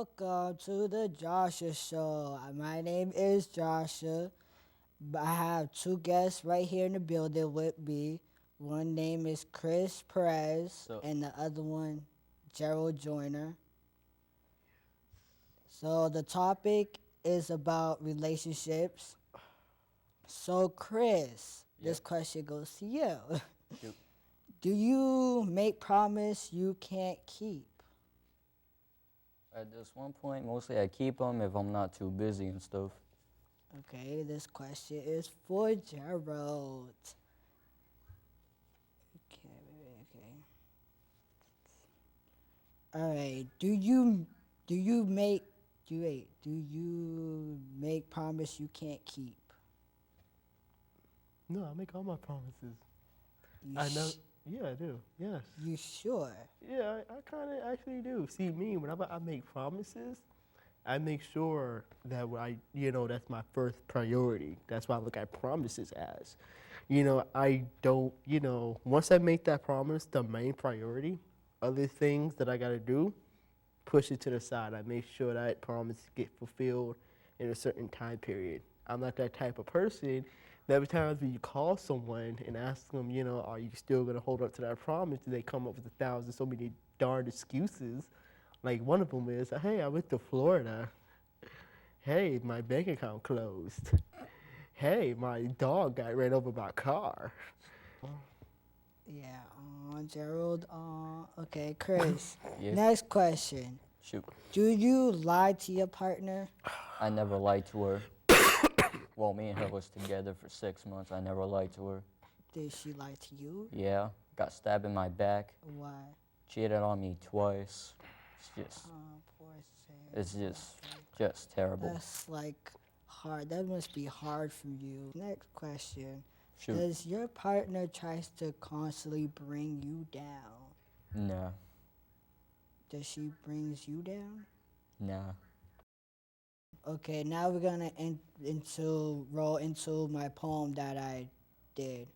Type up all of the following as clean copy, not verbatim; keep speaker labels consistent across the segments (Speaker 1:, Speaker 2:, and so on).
Speaker 1: Welcome to the Joshua Show. My name is Joshua. I have two guests right here in the building with me. One name is Chris Perez, and the other one, Gerald Joyner. So the topic is about relationships. So Chris, this question goes to you. Do you make promise you can't keep?
Speaker 2: At this one point, mostly I keep them if I'm not too busy and stuff.
Speaker 1: Okay, this question is for Gerald. Okay. All right. Do you make promise you can't keep?
Speaker 3: No, I make all my promises.
Speaker 1: I know.
Speaker 3: Yeah, I do. Yes.
Speaker 1: You sure?
Speaker 3: Yeah, I kind of actually do. See, me, whenever I make promises, I make sure that that's my first priority. That's why I look at promises as. I don't, once I make that promise the main priority, other things that I got to do, push it to the side. I make sure that promise get fulfilled in a certain time period. I'm not that type of person. Every time you call someone and ask them, are you still going to hold up to that promise, they come up with so many darn excuses. Like one of them is, hey, I went to Florida. Hey, my bank account closed. Hey, my dog got ran over by a car.
Speaker 1: Yeah, Gerald. Okay, Chris.
Speaker 2: Yes.
Speaker 1: Next question.
Speaker 2: Shoot.
Speaker 1: Do you lie to your partner?
Speaker 2: I never lied to her. Well, me and her was together for 6 months. I never lied to her.
Speaker 1: Did she lie to you?
Speaker 2: Yeah, got stabbed in my back.
Speaker 1: Why?
Speaker 2: Cheated on me twice.
Speaker 1: Poor thing.
Speaker 2: It's just terrible.
Speaker 1: That's like hard. That must be hard for you. Next question.
Speaker 2: Shoot.
Speaker 1: Does your partner tries to constantly bring you down?
Speaker 2: Nah.
Speaker 1: Does she brings you down?
Speaker 2: Nah.
Speaker 1: Okay, now we're gonna roll into my poem that I did.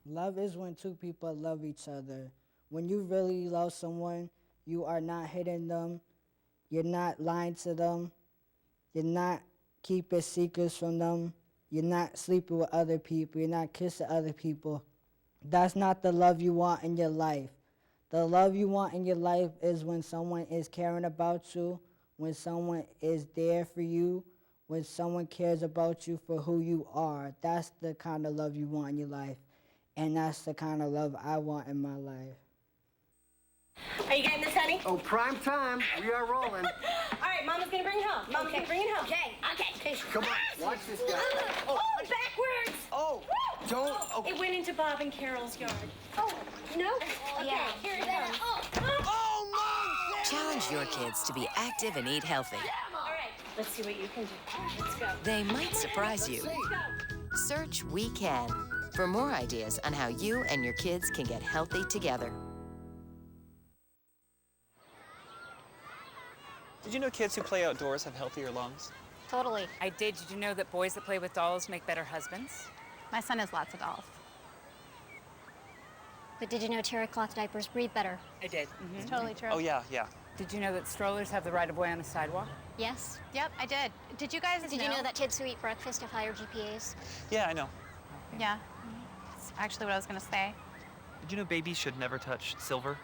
Speaker 1: Love is when two people love each other. When you really love someone, you are not hitting them, you're not lying to them, you're not keeping secrets from them, you're not sleeping with other people, you're not kissing other people. That's not the love you want in your life. The love you want in your life is when someone is caring about you, when someone is there for you, when someone cares about you for who you are. That's the kind of love you want in your life. And that's the kind of love I want in my life.
Speaker 4: Are you getting this, honey?
Speaker 5: Oh, prime time. We are rolling.
Speaker 4: All right, Mama's gonna bring it home. Mama's gonna bring it home. Okay.
Speaker 5: Come on, watch this guy.
Speaker 4: Oh, backwards!
Speaker 5: Oh, don't. Oh.
Speaker 4: It went into Bob and Carol's yard. Oh, no? Okay, here it comes.
Speaker 5: Oh, Mom!
Speaker 6: Challenge your kids to be active and eat healthy.
Speaker 4: All right, let's see what you can do. Let's go.
Speaker 6: They might surprise you. Search We Can for more ideas on how you and your kids can get healthy together.
Speaker 7: Did you know kids who play outdoors have healthier lungs?
Speaker 8: Totally.
Speaker 9: I did. Did you know that boys that play with dolls make better husbands?
Speaker 8: My son has lots of dolls. But did you know terry cloth diapers breathe better?
Speaker 9: I did.
Speaker 8: It's totally true.
Speaker 7: Oh, yeah.
Speaker 9: Did you know that strollers have the right of way on a sidewalk?
Speaker 8: Yes. Yep, I did. Did you guys Did you know that kids who eat breakfast have higher GPAs?
Speaker 7: Yeah, I know.
Speaker 8: Yeah. That's actually what I was going to say.
Speaker 7: Did you know babies should never touch silver?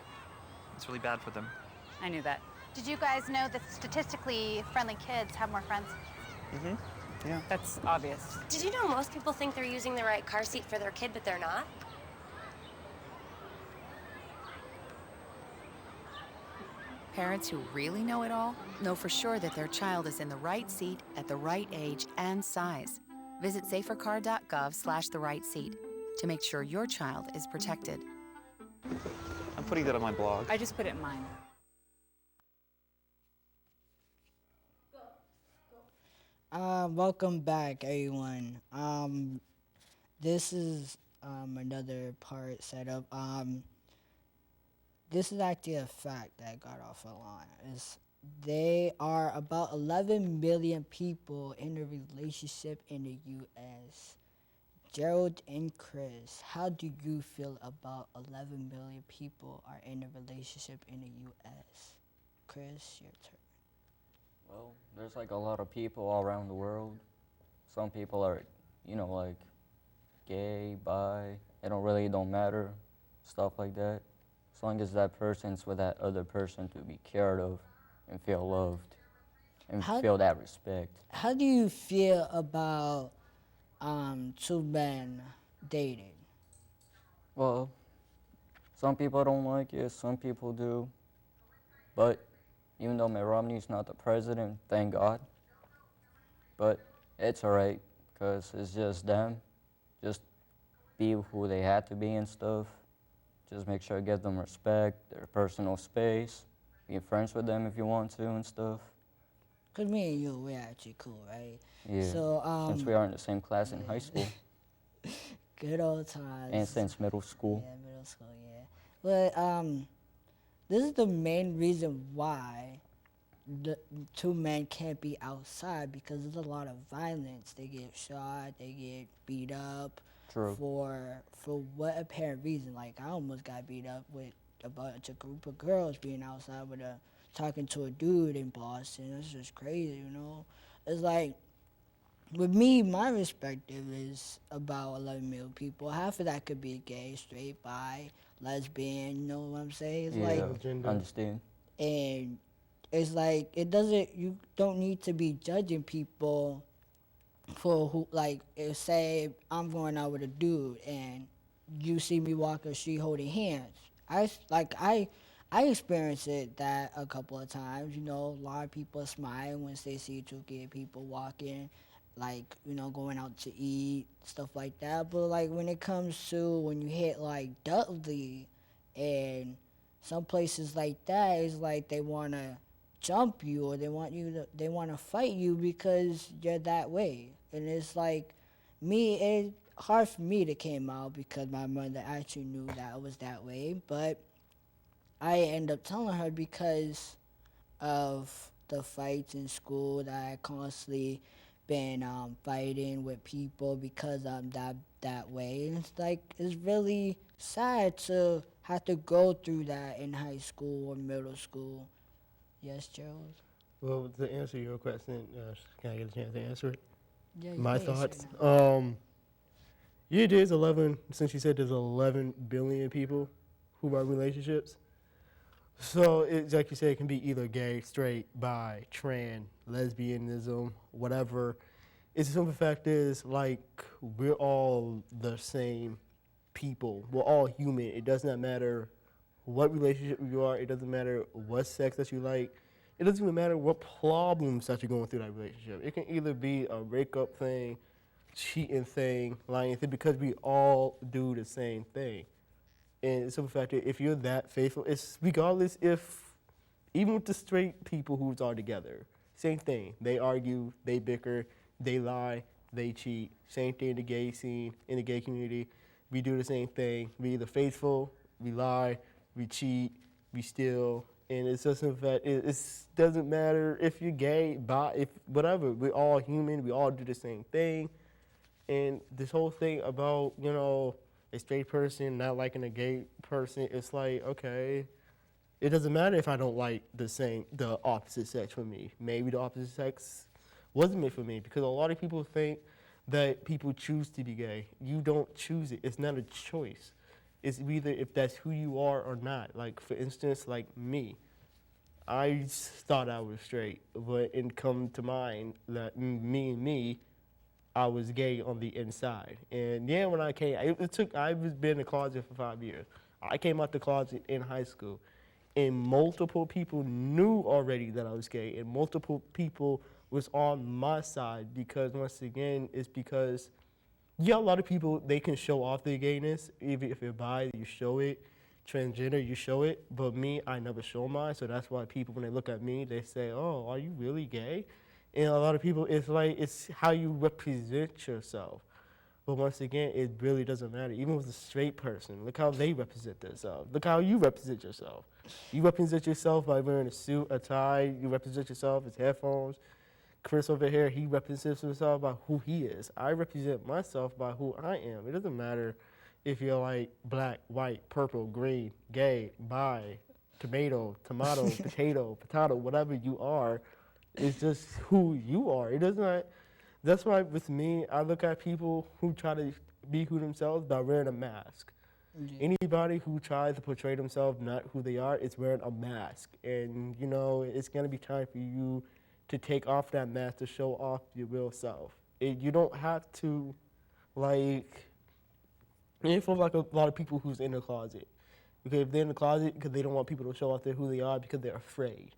Speaker 7: It's really bad for them.
Speaker 9: I knew that.
Speaker 8: Did you guys know that statistically friendly kids have more friends?
Speaker 7: Yeah.
Speaker 9: That's obvious.
Speaker 4: Did you know most people think they're using the right car seat for their kid, but they're not?
Speaker 10: Parents who really know it all know for sure that their child is in the right seat at the right age and size. Visit safercar.gov/the-right-seat to make sure your child is protected.
Speaker 7: I'm putting that on my blog.
Speaker 9: I just put it in mine.
Speaker 1: Welcome back, everyone. This is another part set up. This is actually a fact that got off a line. There are about 11 million people in a relationship in the U.S. Gerald and Chris, how do you feel about 11 million people are in a relationship in the U.S.? Chris, your turn.
Speaker 2: Well, there's like a lot of people all around the world. Some people are, like gay, bi. It don't matter, stuff like that. As long as that person's with that other person to be cared of and feel loved and
Speaker 1: How
Speaker 2: feel that respect.
Speaker 1: how do you feel about two men dating?
Speaker 2: Well, some people don't like it, some people do. But even though Mitt Romney's not the president, thank God. But it's alright, because it's just them. Just be who they had to be and stuff. Just make sure to give them respect, their personal space. Be friends with them if you want to and stuff.
Speaker 1: Cause me and you, we're actually cool, right?
Speaker 2: Yeah.
Speaker 1: So
Speaker 2: Since we are in the same class in high school
Speaker 1: good old times.
Speaker 2: and since middle school.
Speaker 1: Yeah, middle school, yeah. But this is the main reason why the two men can't be outside, because there's a lot of violence. They get shot, they get beat up.
Speaker 2: True.
Speaker 1: For what apparent reason? Like, I almost got beat up with a group of girls being outside with talking to a dude in Boston. It's just crazy, you know. It's like, with me, my perspective is about 11 million people. Half of that could be gay, straight, bi, lesbian. You know what I'm saying? It's
Speaker 2: Yeah,
Speaker 1: like,
Speaker 3: Gender.
Speaker 2: understand.
Speaker 1: and it's like, you don't need to be judging people for who, like, if say I'm going out with a dude and you see me walking the street holding hands. I experienced it that a couple of times. You know, a lot of people smile once they see two gay people walking, like, you know, going out to eat, stuff like that. But like when it comes to when you hit like Dudley and some places like that, it's like they wanna jump you, or they wanna fight you because you're that way. And it's like it's hard for me to came out because my mother actually knew that I was that way, but I end up telling her because of the fights in school that I constantly been fighting with people because I'm that way. And it's like, it's really sad to have to go through that in high school or middle school. Yes, Gerald?
Speaker 3: Well, to answer your question, can I get a chance to answer it?
Speaker 1: Yeah, you
Speaker 3: My
Speaker 1: can answer
Speaker 3: thoughts.
Speaker 1: now.
Speaker 3: Yeah, there's 11. Since you said there's 11 billion people who are in relationships, so it's like you said, it can be either gay, straight, bi, trans, lesbianism, whatever. It's the simple fact is, like, we're all the same people. We're all human. It does not matter what relationship you are. It doesn't matter what sex that you like. It doesn't even matter what problems that you're going through that relationship. It can either be a breakup thing, cheating thing, lying thing, because we all do the same thing. And the simple fact is, if you're that faithful, it's regardless even with the straight people who are together, same thing. They argue, they bicker, they lie, they cheat. Same thing in the gay scene, in the gay community. We do the same thing. We either faithful, we lie, we cheat, we steal. And it's just in fact, it doesn't matter if you're gay, bi, if whatever. We're all human. We all do the same thing. And this whole thing about, a straight person not liking a gay person, it's like, okay, it doesn't matter if I don't like the opposite sex for me. Maybe the opposite sex wasn't meant for me, because a lot of people think that people choose to be gay. You don't choose it. It's not a choice. It's either if that's who you are or not. Like, for instance, like me, I thought I was straight, but it come to mind that me, I was gay on the inside. And yeah, when I came, I've been in the closet for 5 years. I came out the closet in high school, and multiple people knew already that I was gay, and multiple people was on my side, because once again, it's because, yeah, a lot of people, they can show off their gayness. Even if you're bi, you show it. Transgender, you show it. But me, I never show mine, so that's why people, when they look at me, they say, oh, are you really gay? And a lot of people, it's like, it's how you represent yourself. But once again, it really doesn't matter. Even with a straight person, look how they represent themselves. Look how you represent yourself. You represent yourself by wearing a suit, a tie. You represent yourself with headphones. Chris over here, he represents himself by who he is. I represent myself by who I am. It doesn't matter if you're like black, white, purple, green, gay, bi, tomato, potato, whatever you are. It's just who you are. It does not. That's why with me, I look at people who try to be who themselves by wearing a mask.
Speaker 1: Yeah.
Speaker 3: Anybody who tries to portray themselves not who they are is wearing a mask. And, you know, it's going to be time for you to take off that mask to show off your real self. You don't have to, like, and for like a lot of people who's in the closet. Because if they're in the closet because they don't want people to show off who they are because they're afraid.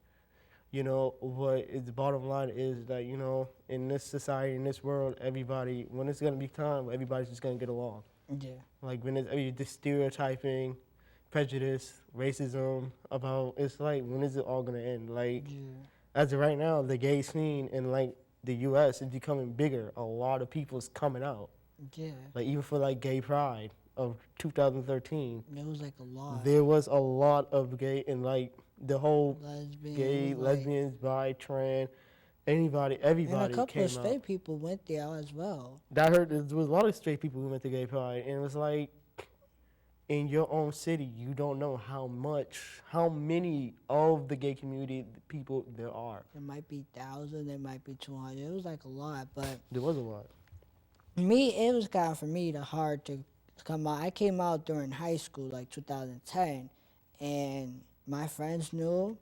Speaker 3: You know, the bottom line is that, you know, in this society, in this world, everybody, when it's going to be time, everybody's just going to get along.
Speaker 1: Yeah.
Speaker 3: Like, when it's this stereotyping, prejudice, racism about, it's like, when is it all going to end? Like, as of right now, the gay scene in, like, the U.S. is becoming bigger. A lot of people's coming out.
Speaker 1: Yeah.
Speaker 3: Like, even for, like, Gay Pride of 2013.
Speaker 1: There was, like, a lot.
Speaker 3: There was a lot of gay, and, like, the whole gay,
Speaker 1: like,
Speaker 3: lesbians, bi, trans, everybody
Speaker 1: and a couple
Speaker 3: came
Speaker 1: of straight
Speaker 3: out.
Speaker 1: people went there as well.
Speaker 3: That hurt. There was a lot of straight people who went to Gay Pride, and it was like, in your own city, you don't know how many of the gay community people there are.
Speaker 1: There might be 1,000, there might be 200. It was like a lot, but
Speaker 3: There was a lot.
Speaker 1: it was kind of for me hard to come out. I came out during high school, like 2010, and my friends knew,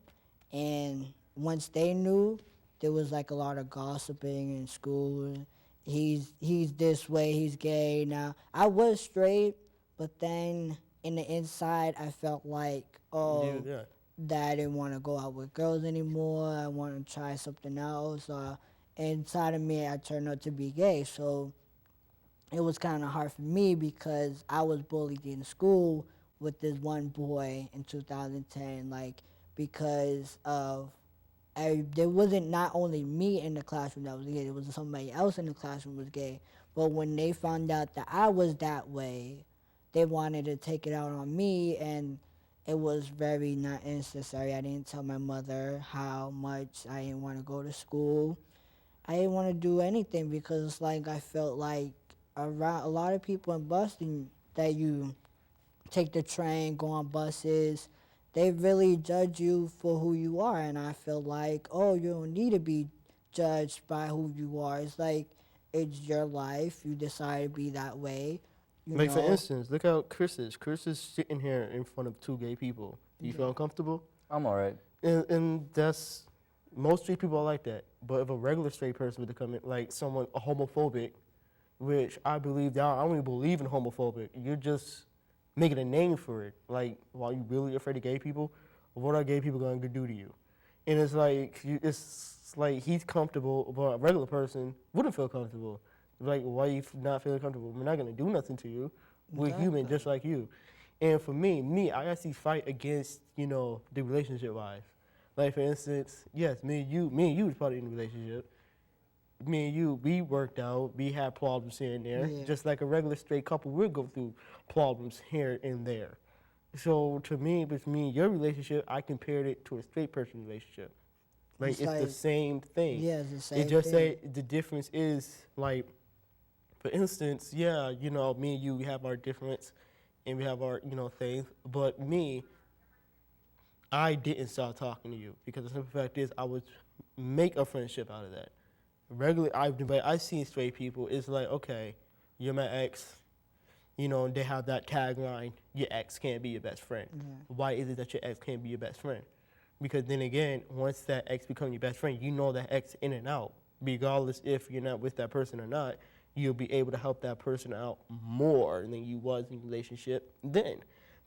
Speaker 1: and once they knew, there was like a lot of gossiping in school. He's this way, he's gay now. I was straight, but then in the inside, I felt like, that I didn't want to go out with girls anymore. I want to try something else. Inside of me, I turned out to be gay, so it was kind of hard for me because I was bullied in school with this one boy in 2010, like, because of there wasn't not only me in the classroom that was gay, there was somebody else in the classroom was gay. But when they found out that I was that way, they wanted to take it out on me, and it was very not necessary. I didn't tell my mother how much I didn't want to go to school. I didn't want to do anything because, like, I felt like around a lot of people in Boston that you take the train, go on buses, they really judge you for who you are. And I feel like, oh, you don't need to be judged by who you are. It's like, it's your life. You decide to be that way.
Speaker 3: Like, for instance, look how Chris is. Chris is sitting here in front of two gay people. Do you feel uncomfortable?
Speaker 2: I'm all right.
Speaker 3: And that's, most straight people are like that. But if a regular straight person were to come in, like someone homophobic, which I believe that I don't even believe in homophobic. You're just making a name for it. Like, while you really afraid of gay people, what are gay people going to do to you? And it's like he's comfortable, but a regular person wouldn't feel comfortable. Like, why are you not feeling comfortable? We're not going to do nothing to you. We're human just like you. And for me, I actually fight against, you know, the relationship-wise. Like, for instance, yes, me and you was probably in a relationship. Me and you, we worked out, we had problems here and there. Just like a regular straight couple would go through problems here and there. So to me, with me and your relationship, I compared it to a straight person relationship. Like, it's the same thing.
Speaker 1: Yeah, it's the same
Speaker 3: It just
Speaker 1: thing.
Speaker 3: say the difference is, like, for instance, yeah, you know, me and you, we have our difference and we have our, you know, things. But me, I didn't start talking to you because the simple fact is I would make a friendship out of that. Regularly, I've seen straight people, it's like, okay, you're my ex, you know, they have that tagline, your ex can't be your best friend. Why is it that your ex can't be your best friend? Because then again, once that ex becomes your best friend, you know that ex in and out. Regardless if you're not with that person or not, you'll be able to help that person out more than you was in a relationship then.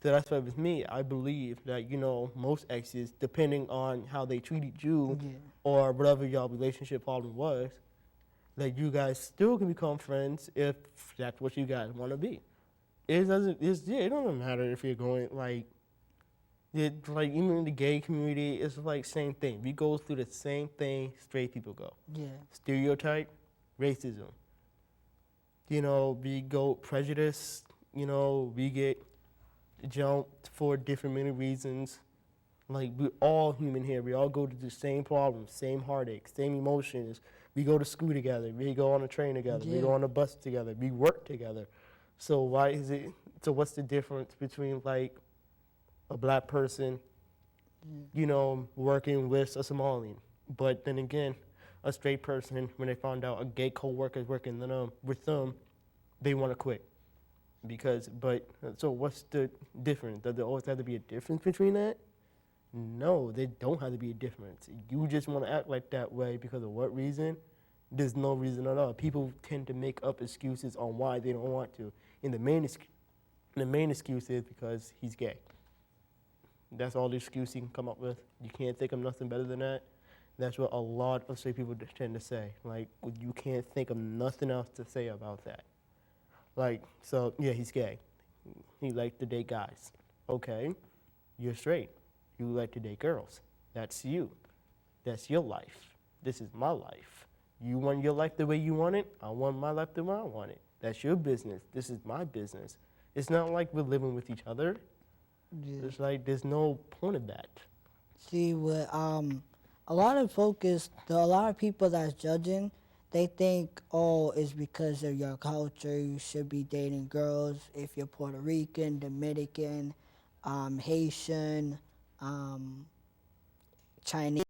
Speaker 3: So that's why with me, I believe that, you know, most exes, depending on how they treated you or whatever your relationship problem was, that you guys still can become friends if that's what you guys want to be. It doesn't matter if you're going, like even in the gay community, it's like same thing. We go through the same thing straight people go.
Speaker 1: Yeah.
Speaker 3: Stereotype, racism. You know, we go prejudice, you know, we get jumped for different many reasons. Like, we're all human here. We all go to the same problems, same heartaches, same emotions. We go to school together. We go on a train together. We go on a bus together. We work together. So what's the difference between, like, a black person, you know, working with a Somalian? But then again, a straight person, when they found out a gay co-worker is working with them, they want to quit. So what's the difference? Does there always have to be a difference between that? No, there don't have to be a difference. You just want to act like that way because of what reason? There's no reason at all. People tend to make up excuses on why they don't want to. And the main excuse is because he's gay. That's all the excuse you can come up with. You can't think of nothing better than that. That's what a lot of straight people tend to say. Like, you can't think of nothing else to say about that. Like, so, yeah, he's gay. He likes to date guys. Okay, you're straight. You like to date girls. That's you. That's your life. This is my life. You want your life the way you want it. I want my life the way I want it. That's your business. This is my business. It's not like we're living with each other. Yeah. It's like there's no point of that.
Speaker 1: See, with a lot of people that's judging, they think, oh, it's because of your culture. You should be dating girls if you're Puerto Rican, Dominican, Haitian, Chinese.